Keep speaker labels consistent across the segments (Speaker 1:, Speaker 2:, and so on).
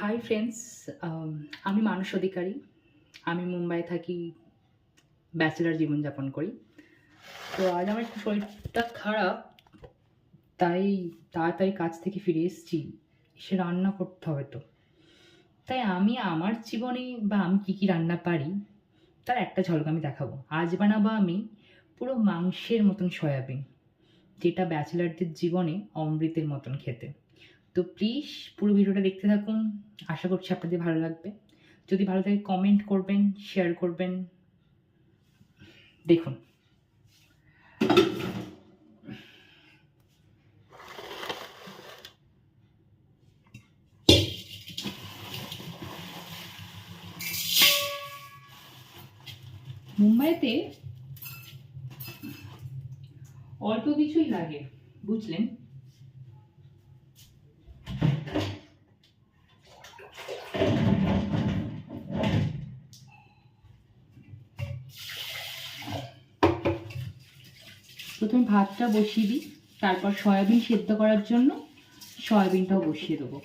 Speaker 1: Hi friends, আমি মানস অধিকারী। আমি মুম্বাই থাকি, ব্যাচেলার জীবনযাপন করি। তো আজ আমার একটু শরীরটা খারাপ, তাই তাড়াতাড়ি কাজ থেকে ফিরে এসেছি। এসে রান্না করতে হবে তো। তাই আমি আমার জীবনে বা আমি কী কী রান্না পারি তার একটা ঝলক আমি দেখাবো। আজ বানাবো আমি পুরো মাংসের মতন সয়াবিন, যেটা ব্যাচেলারদের জীবনে অমৃতের মতন খেতে। তো প্লিজ পুরো ভিডিওটা দেখতে থাকুন, আশা করছি আপনাদের ভালো লাগবে। যদি ভালো লাগে কমেন্ট করবেন, শেয়ার করবেন। দেখুন, মুম্বাইতে অল্প কিছুই লাগে, বুঝলেন। প্রথমে ভাতটা বসিয়ে দিই, তারপর সয়াবিন সেদ্ধ করার জন্য সয়াবিনটাও বসিয়ে দেবো।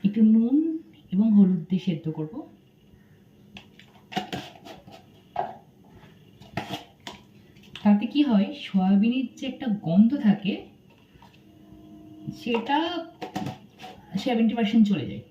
Speaker 1: একটু নুন এবং হলুদ দিয়ে সেদ্ধ করব। তাতে কি হয়, সয়াবিনের যে একটা গন্ধ থাকে সেটা 70% চলে যায়।